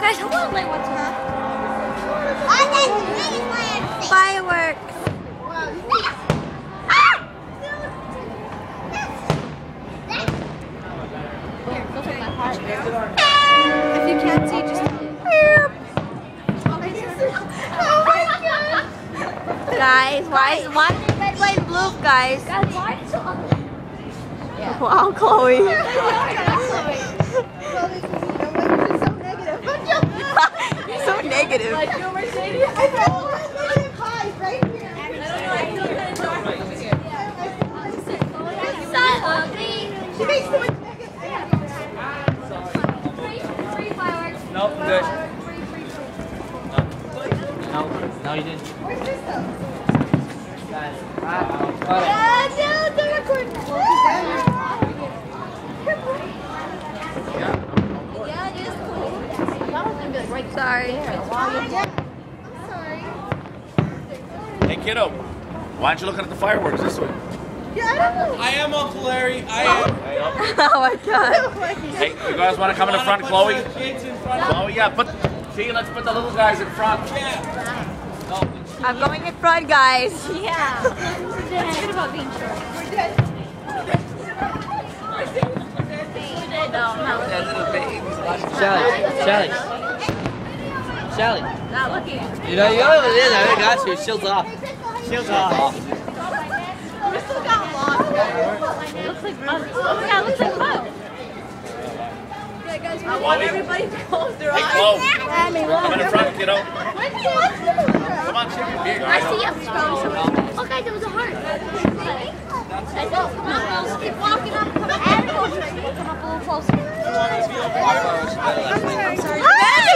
Guys, I want to play what's up. Fireworks. If you can't see, just oh my god! Guys, why is red, white, and blue, guys? Guys, why is so ugly? Yeah. Wow, Chloe. You're so negative. Like you, Mercedes. I know. Right here. So ugly. She makes so much free fireworks. Nope, good. No, you didn't. Where's this though? Guys, They're recording. Yeah, it is cool. Right, sorry. Sorry. Hey kiddo, why aren't you looking at the fireworks this way? Yeah, I don't know. I am Uncle Larry. I am. Oh my god. Hey, you guys want to come in the front, Chloe? Kids in front. Chloe, yeah, let's put the little guys in front. I'm going in front, guys. Yeah. It's good about being short. We're dead. Shelly. Not looking. You know what it is? I got you. Shields off. Shields off. We still got lost. It looks like fun. Oh yeah, it looks like fun. Yeah, guys, we want everybody to close their eyes. Hey, Chloe, come in the front, kiddo. Come on, chicken. Here, I see you. Oh, guys, there was a heart. Keep walking up. Come up a little closer. I'm sorry. Hi!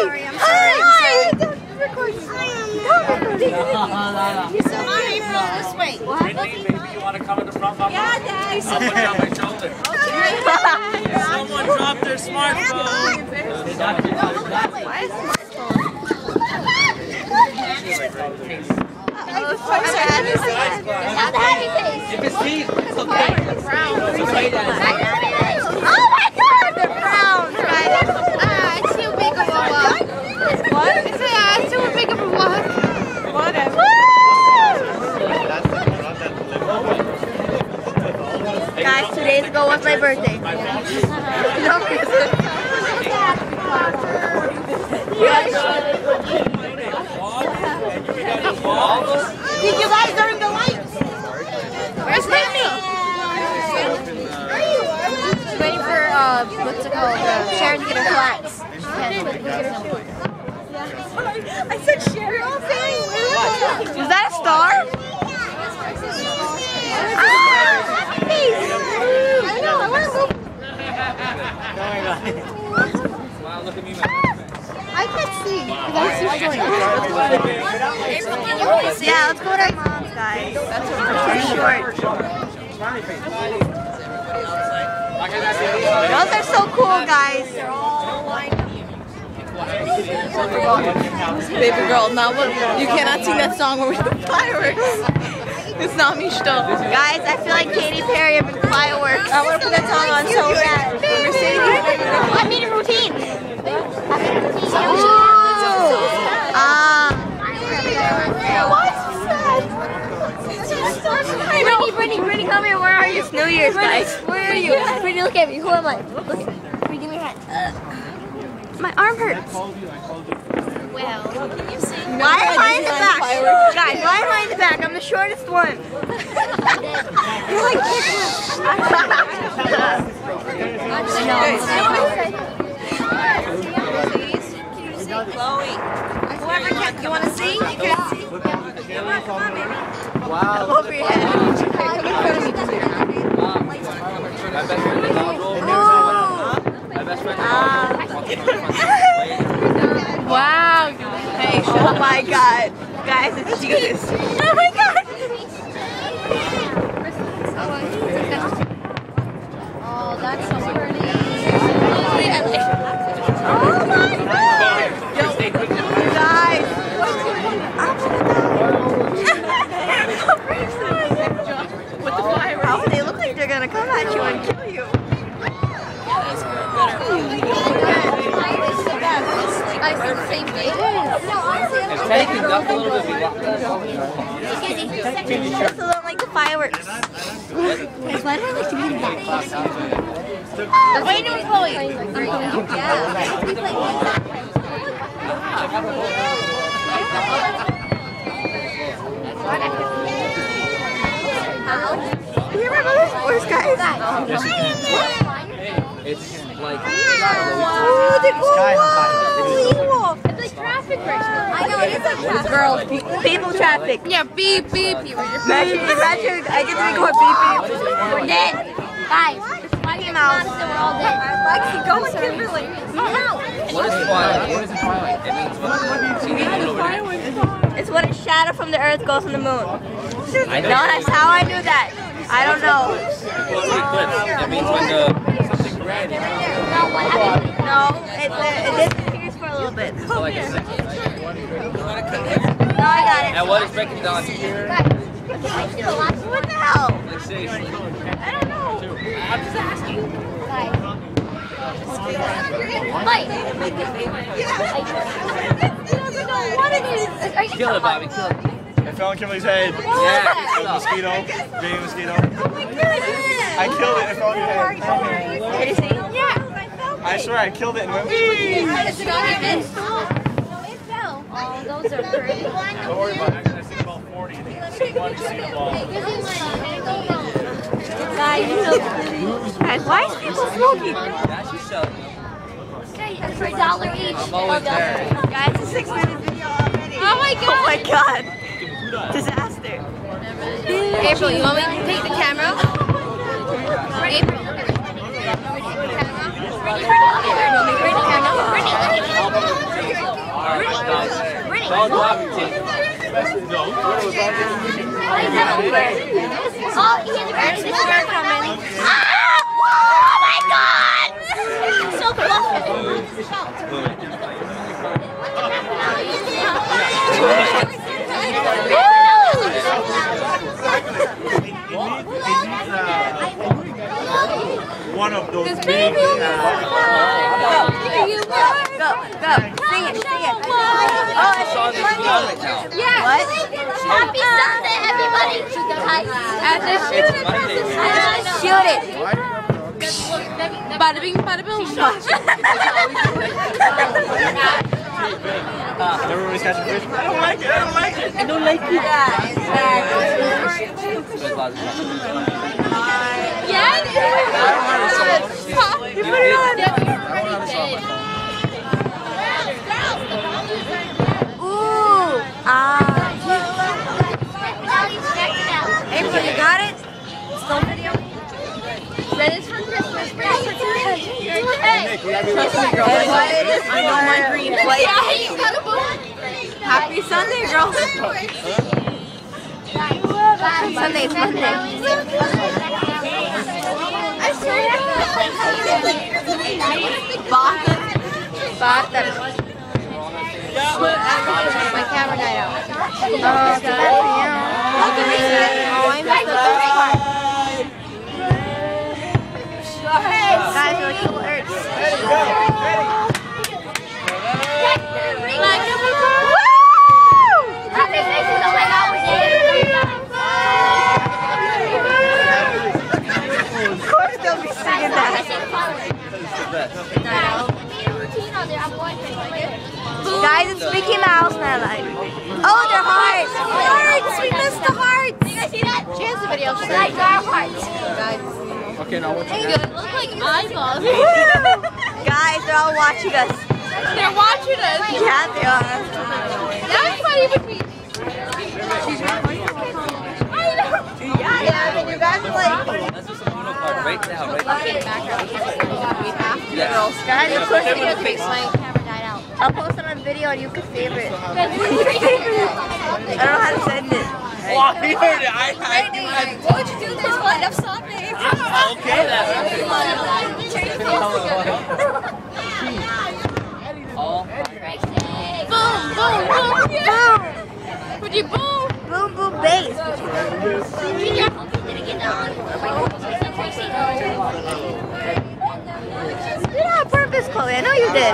You're so beautiful. This way. Brittany, maybe you want to come in the front, Mama? Yeah, Dad. Someone on my shoulder. Someone dropped their smartphone. Why is my If it's deep, it's okay. Oh my god, they're brown! It's too big of a walk. What? It's too big of a walk. Whatever. Guys, 2 days ago was my birthday. No reason. Did you guys learn the lights? Where's Timmy? Waiting for what's it called? Sharon to get her flats. I said Sharon. Was that a star? Ah! Peace. I know. I want to move. Wow, look at me, man. I can't see. That's too short. Yeah, let's go to our mom's, guys. That's too short. Those are so cool, guys. Baby girl, now you cannot sing that song where we do fireworks. It's not me still. Guys, I feel like Katy Perry and fireworks. I want to put that song on so bad. I made a routine. Brittany, come here. Where are you? It's New Year's, guys. Where are you? Brittany, look at me. Who am I? Look at me. Brittany, give me your hand. My arm hurts. Well, can you see? Why am I in the back? Guys, why am I in the back? I'm the shortest one. You're like Chloe. Whoever can, you want to see? You can't see. Come on, baby. Wow. Over your head. Come in front of me. My best friend is My best friend Wow. Hey, oh my god. Guys, it's Jesus. Oh my god. Oh, that's so pretty. Oh my god. Yo, guys. With the fireworks. Oh, they look like they're gonna come at you and kill you. I same thing. If Teddy can duck a little bit, we got Just a little like the fireworks. Guys, why do I like to be in the back? What are you doing, Chloe? I'm playing yeah. We play Do you remember those sports guys? It's like oh, they're cool. It's like traffic right now. I know it is like traffic. Girls, people traffic. Yeah, beep beep. Imagine I get to go with beep beep. We're dead. Guys, it's Mickey Mouse. We're all dead. Lexi, go with Kimberly. what is twilight? What is twilight? It means it's when a shadow from the earth goes on the moon. No, that's how I knew that. I don't know. It means when the no, it disappears for a little bit. so like a second. No, I got it. And what is breaking down? What the hell? Like seriously. I don't know. I'm just asking. Mike. What it is? Kill it, Bobby. Kill it. It fell on Kimberly's head. Yeah. A mosquito. Baby mosquito. Oh my goodness. I killed it. It fell on your head. Did you see? Yeah. I swear I killed it and went. Is it on your head? No, it fell. Oh, those are pretty. Don't worry about it. Actually, I see about 40. Guys, why is people smoking? That's yourself. That's for $1 each. I'm always there. Guys, it's a 6-minute video already. Oh my god. Oh my god. Disaster. April, you want me to take the camera? April. Don't drop your teeth. Oh my god! So One of those big. Go. Sing it. Oh, it's funny. Yeah. What? Happy Sunday, everybody. Shoot it. Bada bing, bada boom. Everybody's catching fish. I don't like it. I don't like it. I don't like it. April, you got it? Still video? That is for Christmas. Hey! Trust me, girl. I know my green plate. Yeah, you got a boom. Happy Sunday, girl. Happy Sunday, it's Monday. I Bata. My camera died out. Oh, too bad for you. Oh, I missed the first part. Guys, you're like little Ertz. Of course they'll be singing that. Guys, it's Mickey Mouse, man. Oh, they're hearts! Hearts! We missed the hearts! Did you guys see that? She has the video. She's like, our hearts. Okay, now what you Good. Look like eyeballs. Guys, they're all watching us. They're watching us. Yeah, they are. That's funny with me. I know. Yeah, and you guys are like. Let's do some Uno card right now, right now. Okay, background. Yes. Girls, guys, of course you can fix my camera died out. I'll post it on video and you can favorite. I don't know how to send it. Oh, he heard it. I What would you do? There's not enough song names. okay, that's all. Boom, boom, boom, boom. Would you boom? Boom, boom, bass. You did it on purpose, Chloe. I know you did.